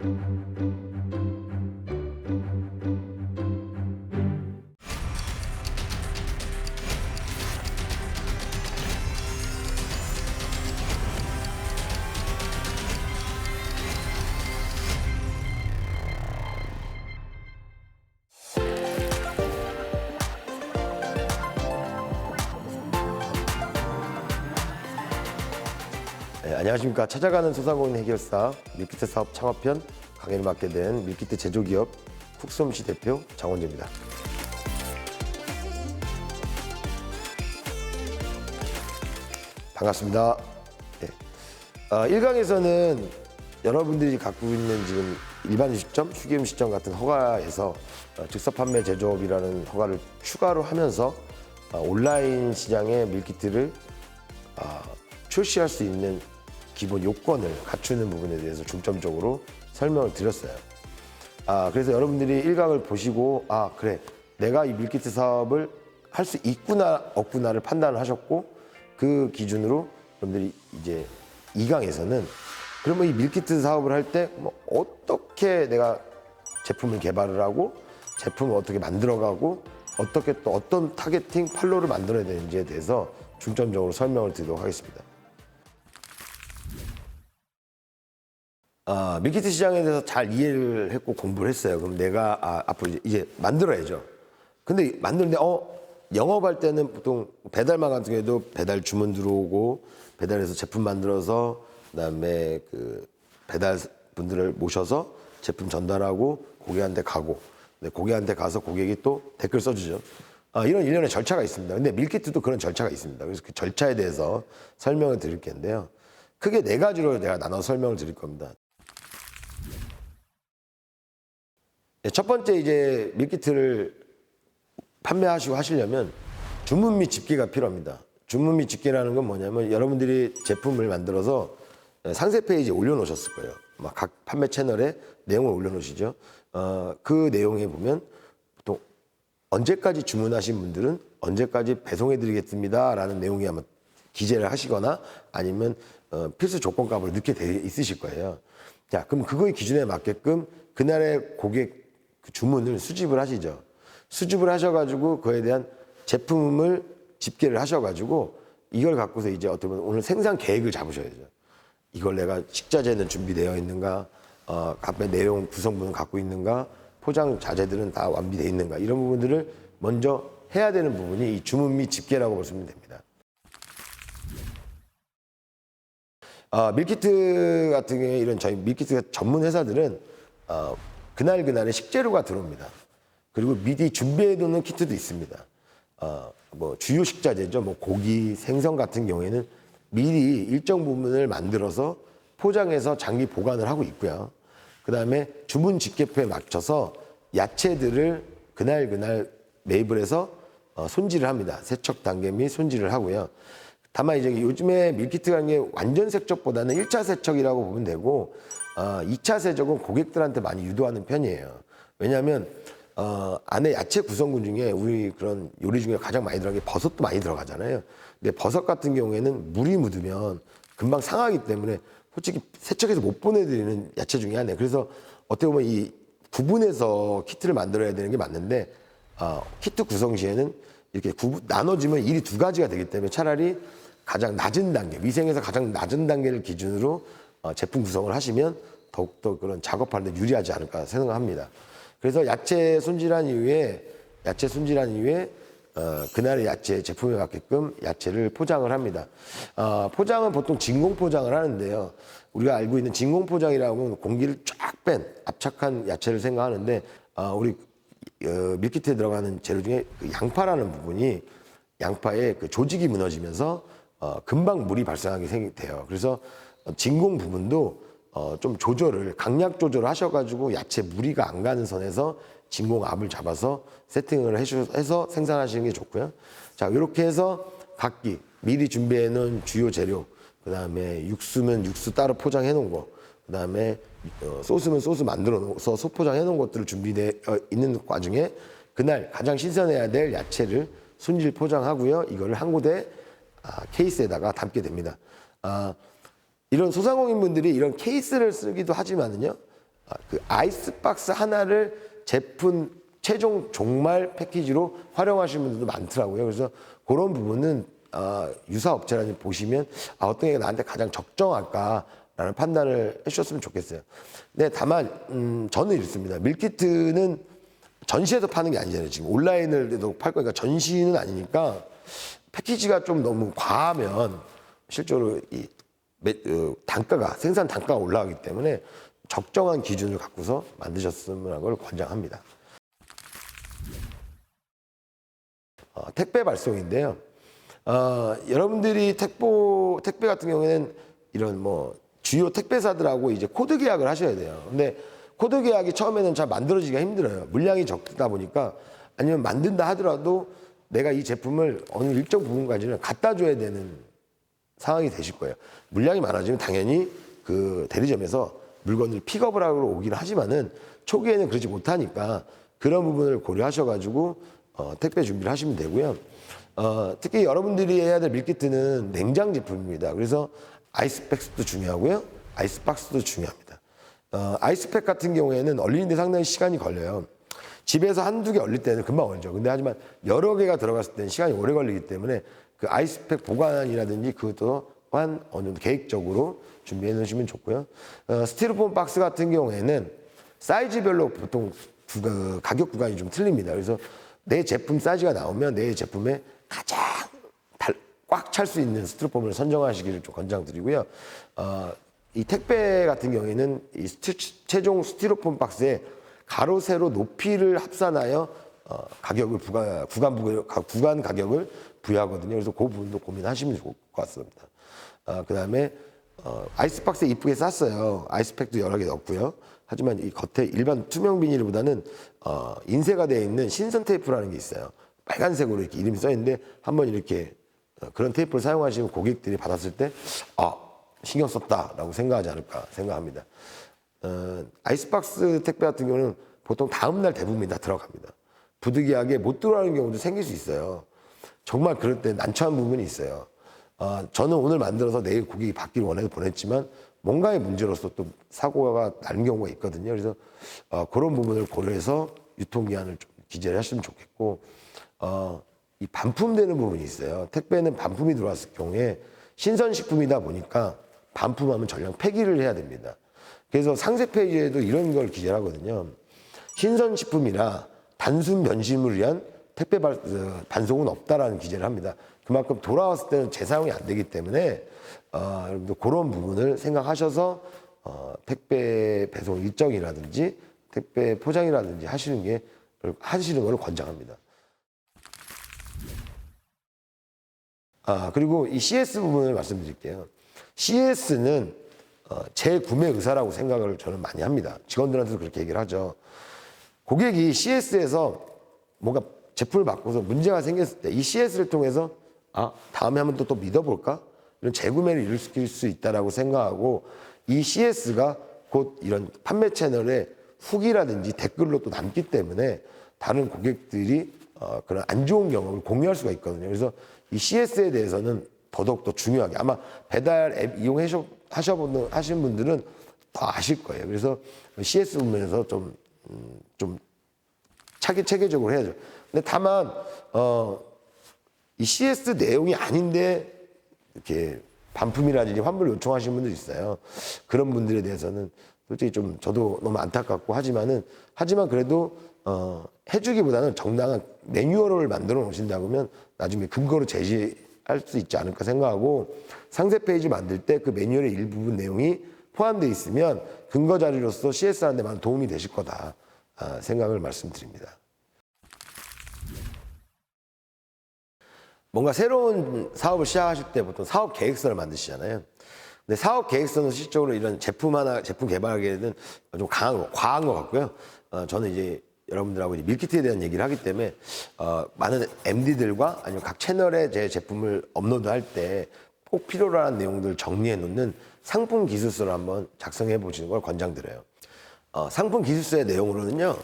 네, 안녕하십니까. 찾아가는 소상공인 해결사 밀키트 사업 창업편 강의를 맡게 된 밀키트 제조기업 쿡솜씨 대표 장원재입니다. 반갑습니다. 네. 1강에서는 여러분들이 갖고 있는 지금 일반 음식점, 휴게 음식점 같은 허가에서 즉석 판매 제조업이라는 허가를 추가로 하면서 온라인 시장에 밀키트를 출시할 수 있는 기본 요건을 갖추는 부분에 대해서 중점적으로 설명을 드렸어요. 그래서 여러분들이 1강을 보시고 그래, 내가 이 밀키트 사업을 할 수 있구나 없구나를 판단을 하셨고, 그 기준으로 여러분들이 이제 2강에서는 그러면 이 밀키트 사업을 할 때 어떻게 내가 제품을 개발을 하고 제품을 어떻게 만들어가고 어떻게 또 어떤 타겟팅 판로를 만들어야 되는지에 대해서 중점적으로 설명을 드리도록 하겠습니다. 밀키트 시장에 대해서 잘 이해를 했고 공부를 했어요. 그럼 내가 앞으로 이제 만들어야죠. 근데 만드는데 영업할 때는 보통 배달만 같은 경우에도 배달 주문 들어오고 배달해서 제품 만들어서 그다음에 그 배달 분들을 모셔서 제품 전달하고 고객한테 가고, 고객한테 가서 고객이 또 댓글 써주죠. 이런 일련의 절차가 있습니다. 근데 밀키트도 그런 절차가 있습니다. 그래서 그 절차에 대해서 설명을 드릴 텐데요. 크게 4가지로 내가 나눠 설명을 드릴 겁니다. 첫 번째, 이제 밀키트를 판매하시고 하시려면 주문 및 집계가 필요합니다. 주문 및 집계라는 건 뭐냐면 여러분들이 제품을 만들어서 상세 페이지에 올려놓으셨을 거예요. 각 판매 채널에 내용을 올려놓으시죠. 그 내용에 보면 보통 언제까지 주문하신 분들은 언제까지 배송해드리겠습니다 라는 내용이 아마 기재를 하시거나 아니면 필수 조건값을 넣게 돼 있으실 거예요. 자, 그럼 그거의 기준에 맞게끔 그날의 고객 주문을 수집을 하시죠. 수집을 하셔가지고 그에 대한 제품을 집계를 하셔가지고 이걸 갖고서 이제 어떻게 보면 오늘 생산 계획을 잡으셔야죠. 이걸 내가 식자재는 준비되어 있는가, 앞에 내용 구성분을 갖고 있는가, 포장 자재들은 다 완비되어 있는가, 이런 부분들을 먼저 해야 되는 부분이 이 주문 및 집계라고 보시면 됩니다. 밀키트 같은 경우에 이런 저희 밀키트 전문 회사들은 그날의 식재료가 들어옵니다. 그리고 미리 준비해두는 키트도 있습니다. 주요 식자재죠. 고기, 생선 같은 경우에는 미리 일정 부분을 만들어서 포장해서 장기 보관을 하고 있고요. 그 다음에 주문 집계표에 맞춰서 야채들을 그날 매입을 해서 손질을 합니다. 세척 단계 및 손질을 하고요. 다만 이제 요즘에 밀키트 같은 게 완전 세척보다는 1차 세척이라고 보면 되고 2차 세척은 고객들한테 많이 유도하는 편이에요. 왜냐하면 안에 야채 구성군 중에 우리 그런 요리 중에 가장 많이 들어간 게 버섯도 많이 들어가잖아요. 근데 버섯 같은 경우에는 물이 묻으면 금방 상하기 때문에 솔직히 세척해서 못 보내드리는 야채 중에 하나예요. 그래서 어떻게 보면 이 구분해서 키트를 만들어야 되는 게 맞는데 키트 구성 시에는 이렇게 나눠지면 일이 2가지가 되기 때문에 차라리 가장 낮은 단계, 위생에서 가장 낮은 단계를 기준으로 제품 구성을 하시면 더욱더 그런 작업하는 데 유리하지 않을까 생각합니다. 그래서 야채 손질한 이후에 그날의 야채 제품에 맞게끔 야채를 포장을 합니다. 포장은 보통 진공 포장을 하는데요. 우리가 알고 있는 진공 포장이라고 하면 공기를 쫙 뺀 압착한 야채를 생각하는데 우리 밀키트에 들어가는 재료 중에 그 양파라는 부분이 양파의 그 조직이 무너지면서 금방 물이 발생하게 돼요. 그래서 진공 부분도 좀 강약 조절을 하셔가지고 야채 무리가 안 가는 선에서 진공압을 잡아서 세팅을 해서 생산하시는 게 좋고요. 자, 이렇게 해서 각기 미리 준비해 놓은 주요 재료, 그 다음에 육수면 육수 따로 포장해 놓은 거, 그 다음에 소스면 소스 만들어 놓아서 소포장해 놓은 것들을 준비되어 있는 와중에 그날 가장 신선해야 될 야채를 손질 포장하고요. 이거를 한 곳에 케이스에다가 담게 됩니다. 이런 소상공인분들이 이런 케이스를 쓰기도 하지만은요, 그 아이스박스 하나를 제품 최종 종말 패키지로 활용하시는 분들도 많더라고요. 그래서 그런 부분은 유사업체라는 보시면 어떤 게 나한테 가장 적정할까라는 판단을 해주셨으면 좋겠어요. 네, 다만 저는 이렇습니다. 밀키트는 전시에서 파는 게 아니잖아요. 지금 온라인을도 팔 거니까 전시는 아니니까 패키지가 좀 너무 과하면 실제로 이 단가가 생산 단가가 올라가기 때문에 적정한 기준을 갖고서 만드셨으면 하는 걸 권장합니다. 택배 발송인데요. 여러분들이 택배 같은 경우에는 이런 뭐 주요 택배사들하고 이제 코드 계약을 하셔야 돼요. 근데 코드 계약이 처음에는 잘 만들어지기가 힘들어요. 물량이 적다 보니까 아니면 만든다 하더라도 내가 이 제품을 어느 일정 부분까지는 갖다 줘야 되는 상황이 되실 거예요. 물량이 많아지면 당연히 그 대리점에서 물건을 픽업을 하러 오긴 하지만은 초기에는 그러지 못하니까 그런 부분을 고려하셔가지고 택배 준비를 하시면 되고요. 특히 여러분들이 해야 될 밀키트는 냉장 제품입니다. 그래서 아이스팩도 중요하고요. 아이스박스도 중요합니다. 아이스팩 같은 경우에는 얼리는데 상당히 시간이 걸려요. 집에서 한두 개 얼릴 때는 금방 얼죠. 근데 하지만 여러 개가 들어갔을 때는 시간이 오래 걸리기 때문에 그 아이스팩 보관이라든지 그것도 어느 정도 계획적으로 준비해 놓으시면 좋고요. 스티로폼 박스 같은 경우에는 사이즈별로 보통 가격 구간이 좀 틀립니다. 그래서 내 제품 사이즈가 나오면 내 제품에 가장 꽉 찰 수 있는 스티로폼을 선정하시기를 좀 권장드리고요. 이 택배 같은 경우에는 이 최종 스티로폼 박스에 가로 세로 높이를 합산하여 가격을 구간 가격을 부여하거든요. 그래서 그 부분도 고민하시면 좋을 것 같습니다. 그다음에 아이스박스에 이쁘게 쌌어요. 아이스팩도 여러 개 넣었고요. 하지만 이 겉에 일반 투명 비닐보다는 인쇄가 되어 있는 신선 테이프라는 게 있어요. 빨간색으로 이렇게 이름이 써 있는데 한번 이렇게 그런 테이프를 사용하시고 고객들이 받았을 때 신경 썼다라고 생각하지 않을까 생각합니다. 아이스박스 택배 같은 경우는 보통 다음날 대부분이 다 들어갑니다. 부득이하게 못 들어가는 경우도 생길 수 있어요. 정말 그럴 때 난처한 부분이 있어요. 저는 오늘 만들어서 내일 고객이 받기를 원해서 보냈지만 뭔가의 문제로서 또 사고가 나는 경우가 있거든요. 그래서 그런 부분을 고려해서 유통기한을 좀 기재를 하시면 좋겠고 이 반품되는 부분이 있어요. 택배는 반품이 들어왔을 경우에 신선식품이다 보니까 반품하면 전량 폐기를 해야 됩니다. 그래서 상세 페이지에도 이런 걸 기재를 하거든요. 신선식품이라 단순 변심을 위한 택배 반송은 없다라는 기재를 합니다. 그만큼 돌아왔을 때는 재사용이 안 되기 때문에 여러분들 그런 부분을 생각하셔서 택배 배송 일정이라든지 택배 포장이라든지 하시는 걸 권장합니다. 그리고 이 CS 부분을 말씀드릴게요. CS는 재구매 의사라고 생각을 저는 많이 합니다. 직원들한테도 그렇게 얘기를 하죠. 고객이 CS에서 뭔가 제품을 바꿔서 문제가 생겼을 때 이 CS를 통해서 다음에 한번 또 믿어볼까? 이런 재구매를 일으킬 수 있다라고 생각하고 이 CS가 곧 이런 판매 채널에 후기라든지 댓글로 또 남기 때문에 다른 고객들이 그런 안 좋은 경험을 공유할 수가 있거든요. 그래서 이 CS에 대해서는 더더욱더 중요하게 아마 배달 앱 하신 분들은 더 아실 거예요. 그래서 CS 부분에서 좀 체계적으로 해야죠. 근데 다만 이 CS 내용이 아닌데 이렇게 반품이라든지 환불 요청하시는 분들 있어요. 그런 분들에 대해서는 솔직히 좀 저도 너무 안타깝고 하지만 그래도 해주기보다는 정당한 매뉴얼을 만들어 놓으신다고 하면 나중에 근거로 제시할 수 있지 않을까 생각하고 상세 페이지 만들 때 그 매뉴얼의 일부분 내용이 포함되어 있으면 근거 자료로서 CS하는 데 많은 도움이 되실 거다 생각을 말씀드립니다. 뭔가 새로운 사업을 시작하실 때 보통 사업 계획서를 만드시잖아요. 근데 사업 계획서는 실질적으로 이런 제품 개발하기에는 좀 과한 것 같고요. 저는 이제 여러분들하고 이제 밀키트에 대한 얘기를 하기 때문에 많은 MD들과 아니면 각 채널에 제 제품을 업로드할 때 꼭 필요로 하는 내용들을 정리해 놓는 상품 기술서를 한번 작성해 보시는 걸 권장드려요. 상품 기술서의 내용으로는요.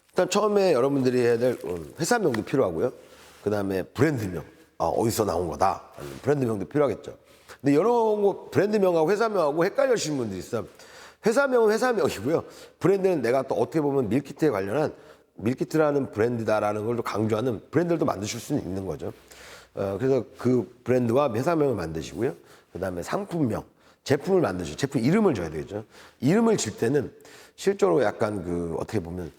일단 처음에 여러분들이 해야 될 회사명도 필요하고요. 그 다음에 브랜드명, 어디서 나온 거다. 브랜드명도 필요하겠죠. 근데 이런 거 브랜드명하고 회사명하고 헷갈리시는 분들이 있어요. 회사명은 회사명이고요. 브랜드는 내가 또 어떻게 보면 밀키트에 관련한 밀키트라는 브랜드다라는 걸 또 강조하는 브랜드를 만드실 수는 있는 거죠. 그래서 그 브랜드와 회사명을 만드시고요. 그다음에 상품명, 제품을 만드시고 제품 이름을 줘야 되겠죠. 이름을 질 때는 실제로 약간 그 어떻게 보면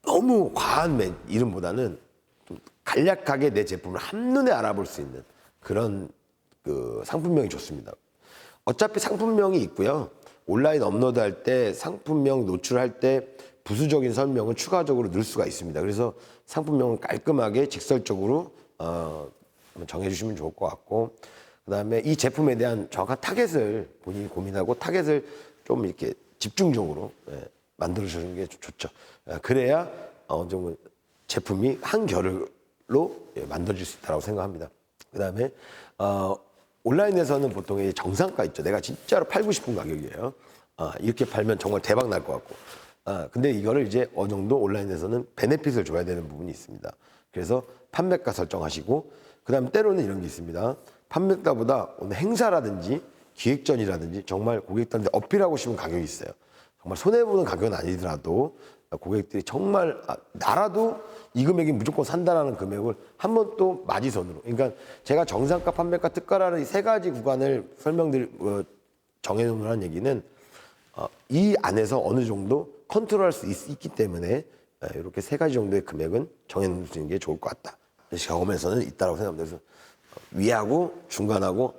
너무 과한 이름보다는 좀 간략하게 내 제품을 한눈에 알아볼 수 있는 그런 그 상품명이 좋습니다. 어차피 상품명이 있고요. 온라인 업로드할 때 상품명 노출할 때 부수적인 설명은 추가적으로 넣을 수가 있습니다. 그래서 상품명은 깔끔하게 직설적으로 정해주시면 좋을 것 같고, 그다음에 이 제품에 대한 정확한 타겟을 본인이 고민하고 타겟을 좀 이렇게 집중적으로 만들어주는 게 좋죠. 그래야 어느 정도 제품이 한 결로 만들어질 수 있다고 생각합니다. 그다음에 온라인에서는 보통 이 정상가 있죠. 내가 진짜로 팔고 싶은 가격이에요. 이렇게 팔면 정말 대박 날 것 같고. 근데 이거를 이제 어느 정도 온라인에서는 베네핏을 줘야 되는 부분이 있습니다. 그래서 판매가 설정하시고, 그다음에 때로는 이런 게 있습니다. 판매가보다 오늘 행사라든지 기획전이라든지 정말 고객들한테 어필하고 싶은 가격이 있어요. 정말 손해보는 가격은 아니더라도 고객들이 정말 나라도 이 금액이 무조건 산다라는 금액을 한 번 또 마지선으로, 그러니까 제가 정상가, 판매가, 특가라는 이 세 가지 구간을 정해놓으라는 얘기는 이 안에서 어느 정도 컨트롤할 수 있기 때문에 이렇게 세 가지 정도의 금액은 정해놓는 게 좋을 것 같다. 경험에서는 있다고 생각합니다. 그래서 위하고 중간하고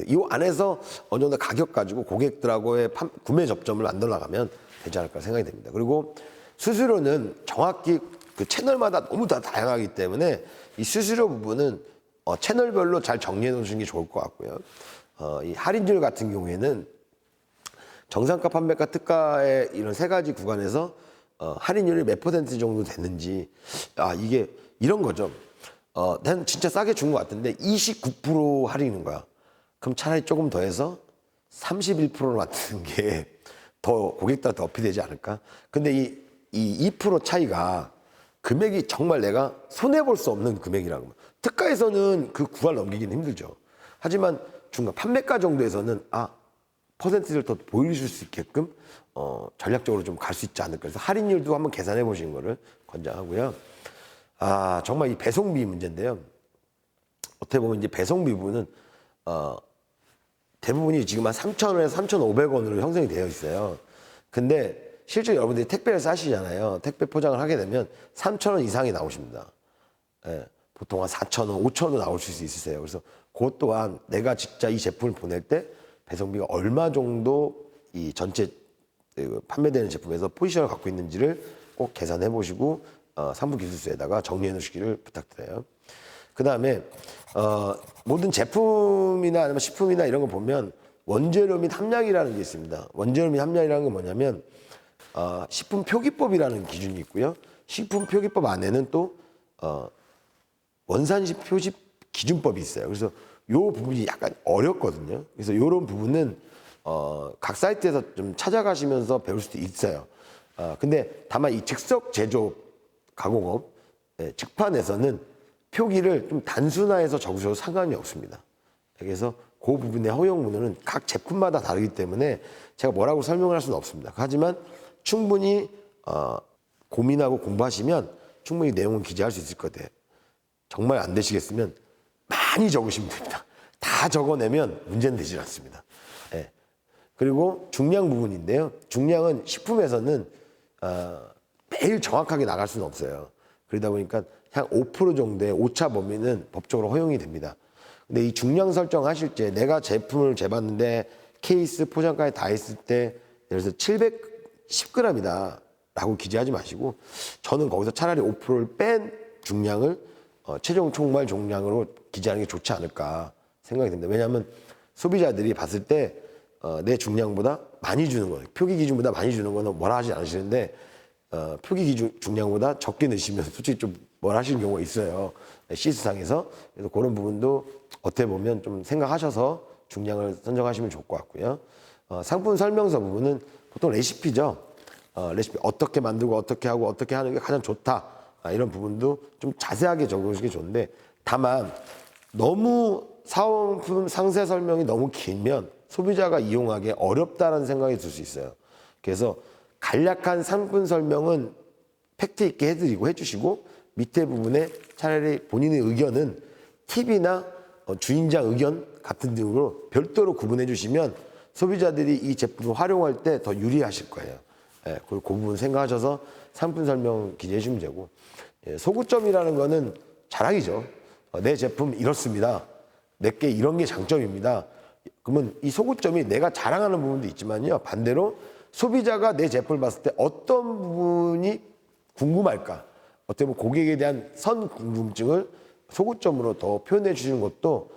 이 안에서 어느 정도 가격 가지고 고객들하고의 구매 접점을 만들어 나가면 되지 않을까 생각이 됩니다. 그리고 수수료는 정확히 그 채널마다 너무 다 다양하기 때문에 이 수수료 부분은 채널별로 잘 정리해 놓으시는 게 좋을 것 같고요. 이 할인율 같은 경우에는 정상가, 판매가, 특가의 이런 세 가지 구간에서 할인율이 몇 퍼센트 정도 됐는지, 이게 이런 거죠. 난 진짜 싸게 준 것 같은데 29% 할인인 거야. 그럼 차라리 조금 더 해서 31%로 만드는 게 더 고객들한테 어필되지 않을까? 근데 이 2% 차이가 금액이 정말 내가 손해볼 수 없는 금액이라고. 특가에서는 그 구간 넘기기는 힘들죠. 하지만 중간 판매가 정도에서는 퍼센트를 더 보여줄 수 있게끔 전략적으로 좀 갈 수 있지 않을까. 그래서 할인율도 한번 계산해 보시는 거를 권장하고요. 정말 이 배송비 문제인데요. 어떻게 보면 이제 배송비 부분은 대부분이 지금 한 3,000원에서 3,500원으로 형성이 되어 있어요. 근데 실제 여러분들이 택배를 싸시잖아요. 택배 포장을 하게 되면 3,000원 이상이 나오십니다. 보통 한 4,000원, 5,000원 나올 수 있으세요. 그래서 그것 또한 내가 진짜 이 제품을 보낼 때 배송비가 얼마 정도 이 전체 판매되는 제품에서 포지션을 갖고 있는지를 꼭 계산해 보시고 상부기술서에다가 정리해 놓으시기를 부탁드려요. 그 다음에 모든 제품이나 아니면 식품이나 이런 거 보면 원재료 및 함량이라는 게 있습니다. 원재료 및 함량이라는 건 뭐냐면 식품 표기법이라는 기준이 있고요. 식품 표기법 안에는 또 원산지 표시 기준법이 있어요. 그래서 요 부분이 약간 어렵거든요. 그래서 요런 부분은 각 사이트에서 좀 찾아가시면서 배울 수도 있어요. 근데 다만 이 즉석 제조 가공업 직판에서는 표기를 좀 단순화해서 적으셔도 상관이 없습니다. 그래서 그 부분의 허용문은 각 제품마다 다르기 때문에 제가 뭐라고 설명을 할 수는 없습니다. 하지만 충분히 고민하고 공부하시면 충분히 내용은 기재할 수 있을 것 같아요. 정말 안 되시겠으면 많이 적으시면 됩니다. 다 적어내면 문제는 되질 않습니다. 그리고 중량 부분인데요. 중량은 식품에서는 매일 정확하게 나갈 수는 없어요. 그러다 보니까 한 5% 정도의 오차 범위는 법적으로 허용이 됩니다. 근데 이 중량 설정하실 때 내가 제품을 재봤는데 케이스 포장까지 다 했을 때 예를 들어서 710g이다 라고 기재하지 마시고 저는 거기서 차라리 5%를 뺀 중량을 최종 총말 종량으로 기재하는 게 좋지 않을까 생각이 듭니다. 왜냐하면 소비자들이 봤을 때 내 중량보다 많이 주는 거예요. 표기 기준보다 많이 주는 거는 뭐라 하지 않으시는데 표기 기준 중량보다 적게 넣으시면 솔직히 좀 뭐라 하시는 경우가 있어요. 시스상에서. 그래서 그런 부분도 어떻게 보면 좀 생각하셔서 중량을 선정하시면 좋을 것 같고요. 상품 설명서 부분은 보통 레시피죠. 레시피 어떻게 만들고 어떻게 하고 어떻게 하는 게 가장 좋다. 이런 부분도 좀 자세하게 적으시는 게 좋은데 다만 너무 사은품 상세 설명이 너무 길면 소비자가 이용하기 어렵다는 생각이 들 수 있어요. 그래서 간략한 상품 설명은 팩트 있게 해드리고 해주시고 밑에 부분에 차라리 본인의 의견은 팁이나 주인장 의견 같은 등으로 별도로 구분해 주시면 소비자들이 이 제품을 활용할 때 더 유리하실 거예요. 예, 그 부분 생각하셔서 상품 설명 기재해 주면 되고, 예, 소구점이라는 거는 자랑이죠. 내 제품 이렇습니다. 내게 이런 게 장점입니다. 그러면 이 소구점이 내가 자랑하는 부분도 있지만요, 반대로 소비자가 내 제품을 봤을 때 어떤 부분이 궁금할까, 어떻게 보면 고객에 대한 선 궁금증을 소구점으로 더 표현해 주시는 것도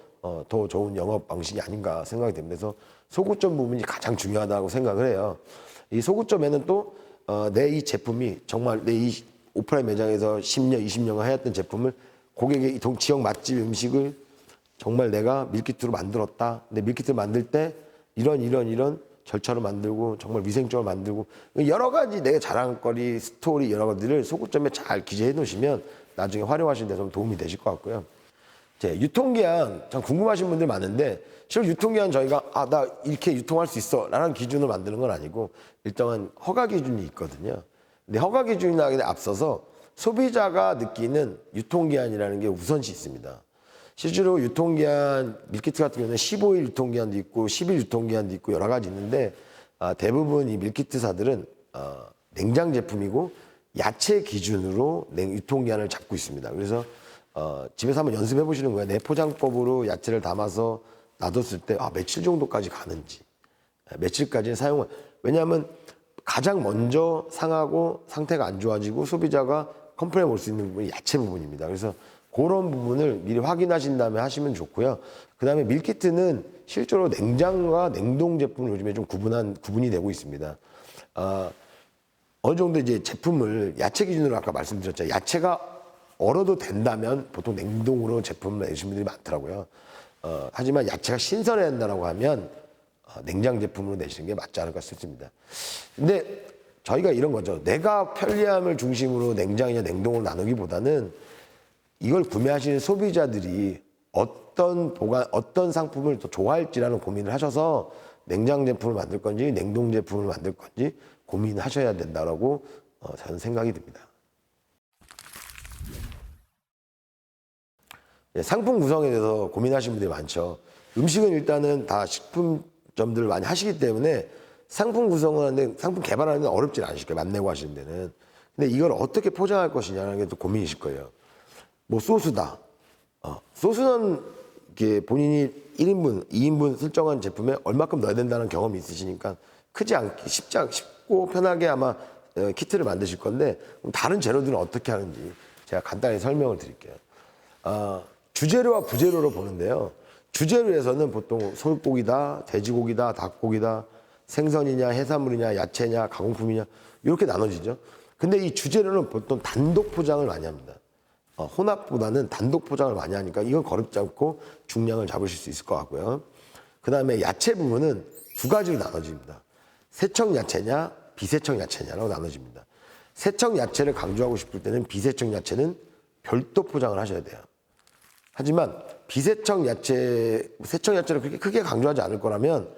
더 좋은 영업 방식이 아닌가 생각이 됩니다. 그래서 소구점 부분이 가장 중요하다고 생각을 해요. 이 소구점에는 또 내 이 제품이 정말 내 이 오프라인 매장에서 10년, 20년간 해왔던 제품을 고객의 지역 맛집 음식을 정말 내가 밀키트로 만들었다. 근데 밀키트를 만들 때 이런 절차로 만들고 정말 위생적으로 만들고 여러 가지 내가 자랑거리, 스토리 여러 가지를 소구점에 잘 기재해 놓으시면 나중에 활용하시는 데 좀 도움이 되실 것 같고요. 이제 유통기한 참 궁금하신 분들 많은데 실은 유통기한 저희가 나 이렇게 유통할 수 있어 라는 기준을 만드는 건 아니고 일정한 허가 기준이 있거든요. 근데 허가 기준이나 앞서서 소비자가 느끼는 유통기한이라는 게 우선시 있습니다. 실제로 유통기한 밀키트 같은 경우는 15일 유통기한도 있고 10일 유통기한도 있고 여러 가지 있는데 대부분 이 밀키트사들은 냉장 제품이고 야채 기준으로 유통기한을 잡고 있습니다. 그래서 집에서 한번 연습해 보시는 거예요. 내 포장법으로 야채를 담아서 놔뒀을 때 며칠 정도까지 가는지, 며칠까지는 사용을. 왜냐하면 가장 먼저 상하고 상태가 안 좋아지고 소비자가 컴플레인 올 수 있는 부분이 야채 부분입니다. 그래서 그런 부분을 미리 확인하신 다음에 하시면 좋고요. 그 다음에 밀키트는 실제로 냉장과 냉동 제품을 요즘에 좀 구분이 되고 있습니다. 어느 정도 이제 제품을 야채 기준으로 아까 말씀드렸죠. 야채가 얼어도 된다면 보통 냉동으로 제품을 내시는 분들이 많더라고요. 하지만 야채가 신선해야 된다고 하면 냉장 제품으로 내시는 게 맞지 않을까 싶습니다. 근데 저희가 이런 거죠. 내가 편리함을 중심으로 냉장이냐 냉동으로 나누기보다는 이걸 구매하시는 소비자들이 어떤 상품을 더 좋아할지라는 고민을 하셔서 냉장 제품을 만들 건지 냉동 제품을 만들 건지 고민하셔야 된다라고 저는 생각이 듭니다. 상품 구성에 대해서 고민하시는 분들이 많죠. 음식은 일단은 다 식품점들을 많이 하시기 때문에 상품 구성을 하는데 상품 개발하는 데는 어렵지 않으실 거예요. 맛내고 하시는 데는. 근데 이걸 어떻게 포장할 것이냐는 게 또 고민이실 거예요. 뭐 소스다. 소스는 이렇게 본인이 1인분, 2인분 설정한 제품에 얼마큼 넣어야 된다는 경험이 있으시니까 크지 않게 쉽고 편하게 아마 키트를 만드실 건데 다른 재료들은 어떻게 하는지 제가 간단히 설명을 드릴게요. 주재료와 부재료로 보는데요. 주재료에서는 보통 소고기다, 돼지고기다, 닭고기다, 생선이냐, 해산물이냐, 야채냐, 가공품이냐 이렇게 나눠지죠. 근데 이 주재료는 보통 단독 포장을 많이 합니다. 혼합보다는 단독 포장을 많이 하니까 이건 거렵지 않고 중량을 잡으실 수 있을 것 같고요. 그 다음에 야채 부분은 두 가지로 나눠집니다. 세척 야채냐, 비세척 야채냐라고 나눠집니다. 세척 야채를 강조하고 싶을 때는 비세척 야채는 별도 포장을 하셔야 돼요. 하지만 비세척 야채, 세척 야채를 그렇게 크게 강조하지 않을 거라면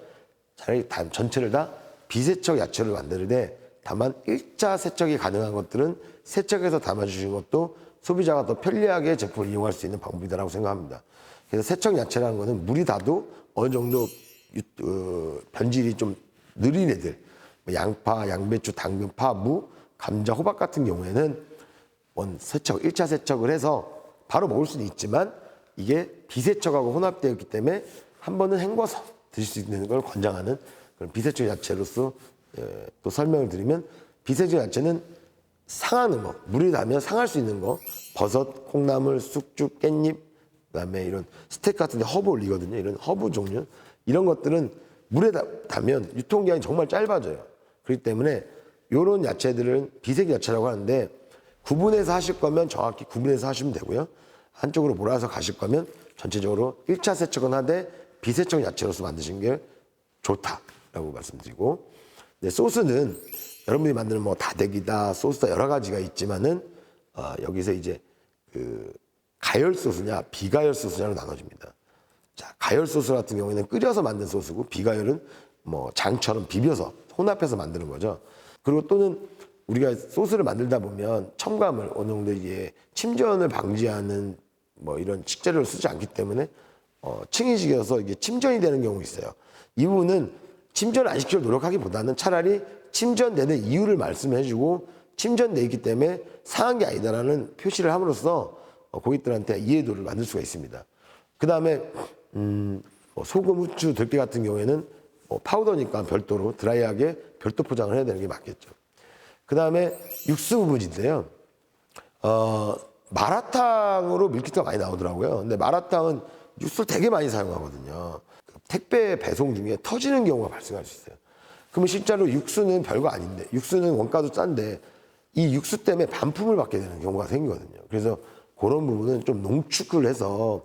차라리 전체를 다 비세척 야채를 만드는데 다만 1차 세척이 가능한 것들은 세척해서 담아주시는 것도 소비자가 더 편리하게 제품을 이용할 수 있는 방법이다라고 생각합니다. 그래서 세척 야채라는 것은 물이 닿아도 어느 정도 변질이 좀 느린 애들, 양파, 양배추, 당근, 파, 무, 감자, 호박 같은 경우에는 세척, 1차 세척을 해서 바로 먹을 수는 있지만 이게 비세척하고 혼합되어 있기 때문에 한 번은 헹궈서 드실 수 있는 걸 권장하는 그런 비세척 야채로서 또 설명을 드리면 비세척 야채는 상하는 거, 물이 닿으면 상할 수 있는 거, 버섯, 콩나물, 쑥죽, 깻잎, 그다음에 이런 스테이크 같은 데 허브 올리거든요. 이런 허브 종류. 이런 것들은 물에 닿으면 유통기한이 정말 짧아져요. 그렇기 때문에 이런 야채들은 비세척 야채라고 하는데 구분해서 하실 거면 정확히 구분해서 하시면 되고요. 한쪽으로 몰아서 가실 거면 전체적으로 1차 세척은 하되 비세척 야채로서 만드시는 게 좋다라고 말씀드리고, 네, 소스는 여러분들이 만드는 뭐 다대기다, 소스다 여러 가지가 있지만은 여기서 이제 그 가열 소스냐 비가열 소스냐로 나눠집니다. 자, 가열 소스 같은 경우에는 끓여서 만든 소스고 비가열은 뭐 장처럼 비벼서 혼합해서 만드는 거죠. 그리고 또는 우리가 소스를 만들다 보면 첨가물 어느 정도 이게 침전을 방지하는 뭐 이런 식재료를 쓰지 않기 때문에 층이식이어서 이게 침전이 되는 경우 있어요. 이 부분은 침전 안 시키려 노력하기보다는 차라리 침전되는 이유를 말씀해주고 침전돼 있기 때문에 상한 게 아니다라는 표시를 함으로써 고객들한테 이해도를 만들 수가 있습니다. 그 다음에 소금, 후추, 들깨 같은 경우에는 파우더니까 별도로 드라이하게 별도 포장을 해야 되는 게 맞겠죠. 그 다음에 육수 부분인데요. 마라탕으로 밀키트가 많이 나오더라고요. 근데 마라탕은 육수를 되게 많이 사용하거든요. 택배 배송 중에 터지는 경우가 발생할 수 있어요. 그러면 실제로 육수는 별거 아닌데, 육수는 원가도 싼데 이 육수 때문에 반품을 받게 되는 경우가 생기거든요. 그래서 그런 부분은 좀 농축을 해서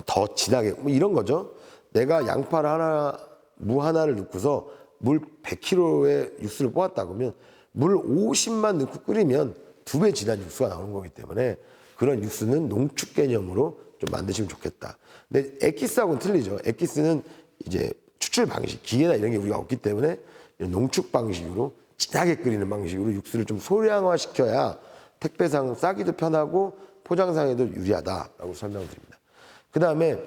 더 진하게 뭐 이런 거죠. 내가 양파를 하나, 무 하나를 넣고서 물 100kg의 육수를 뽑았다 그러면 물 50만 넣고 끓이면 2배 진한 육수가 나오는 거기 때문에 그런 육수는 농축 개념으로 좀 만드시면 좋겠다. 근데 엑기스하고는 틀리죠. 엑기스는 이제 추출 방식, 기계나 이런 게 우리가 없기 때문에 농축 방식으로 진하게 끓이는 방식으로 육수를 좀 소량화 시켜야 택배상 싸기도 편하고 포장상에도 유리하다라고 설명드립니다. 그 다음에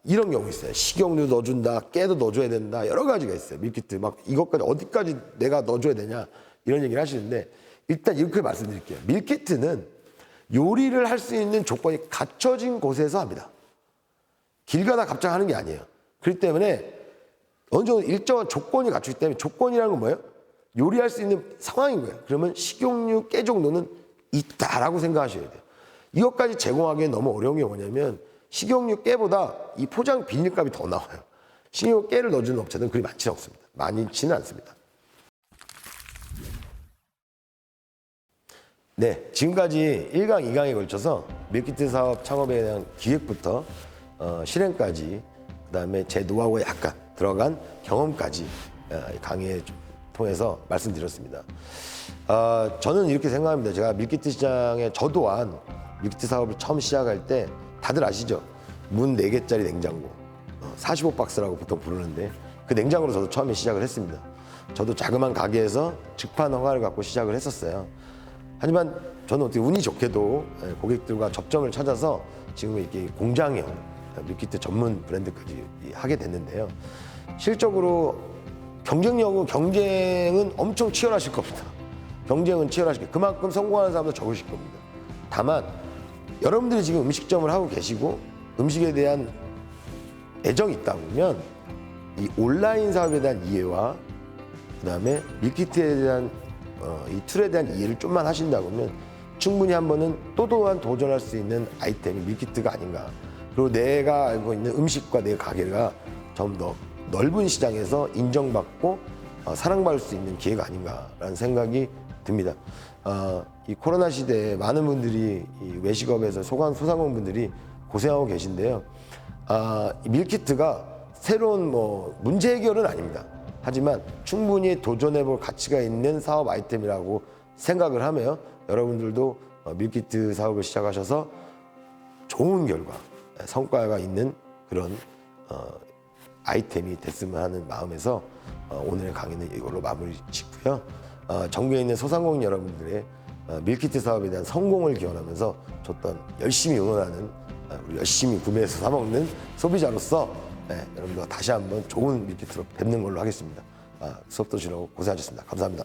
이런 경우 있어요. 식용유 넣어준다, 깨도 넣어줘야 된다, 여러 가지가 있어요. 밀키트 막 이것까지 어디까지 내가 넣어줘야 되냐 이런 얘기를 하시는데 일단 이렇게 말씀드릴게요. 밀키트는 요리를 할 수 있는 조건이 갖춰진 곳에서 합니다. 길 가다 갑자기 하는 게 아니에요. 그렇기 때문에 어느 정도 일정한 조건이 갖추기 때문에 조건이라는 건 뭐예요? 요리할 수 있는 상황인 거예요. 그러면 식용유, 깨 정도는 있다라고 생각하셔야 돼요. 이것까지 제공하기엔 너무 어려운 게 뭐냐면 식용유, 깨보다 이 포장 비닐값이 더 나와요. 식용유, 깨를 넣어주는 업체는 그리 많지는 않습니다. 많지는 않습니다. 네, 지금까지 1강, 2강에 걸쳐서 밀키트 사업 창업에 대한 기획부터 실행까지 그다음에 제 노하우가 약간 들어간 경험까지 강의에 통해서 말씀드렸습니다. 저는 이렇게 생각합니다. 제가 밀키트 시장에 저 또한 밀키트 사업을 처음 시작할 때 다들 아시죠? 문 4개짜리 냉장고 45박스라고 보통 부르는데 그 냉장고로 저도 처음에 시작을 했습니다. 저도 자그마한 가게에서 직판 허가를 갖고 시작을 했었어요. 하지만 저는 어떻게 운이 좋게도 고객들과 접점을 찾아서 지금 이렇게 공장형 밀키트 전문 브랜드까지 하게 됐는데요. 실적으로 경쟁은 엄청 치열하실 겁니다. 경쟁은 치열하실 겁니다. 그만큼 성공하는 사람도 적으실 겁니다. 다만 여러분들이 지금 음식점을 하고 계시고 음식에 대한 애정이 있다 보면 이 온라인 사업에 대한 이해와 그다음에 밀키트에 대한 이 툴에 대한 이해를 좀만 하신다 그러면 충분히 한 번은 또한 도전할 수 있는 아이템이 밀키트가 아닌가. 그리고 내가 알고 있는 음식과 내 가게가 좀 더 넓은 시장에서 인정받고 사랑받을 수 있는 기회가 아닌가라는 생각이 듭니다. 이 코로나 시대에 많은 분들이 이 외식업에서 소상공인분들이 고생하고 계신데요. 이 밀키트가 새로운 문제 해결은 아닙니다. 하지만 충분히 도전해볼 가치가 있는 사업 아이템이라고 생각을 하며 여러분들도 밀키트 사업을 시작하셔서 좋은 결과, 성과가 있는 그런 아이템이 됐으면 하는 마음에서 오늘의 강의는 이걸로 마무리 짓고요. 전국에 있는 소상공인 여러분들의 밀키트 사업에 대한 성공을 기원하면서 열심히 응원하는 우리 열심히 구매해서 사 먹는 소비자로서 여러분들과 다시 한번 좋은 밀키트로 뵙는 걸로 하겠습니다. 수업 들으시느라고 고생하셨습니다. 감사합니다.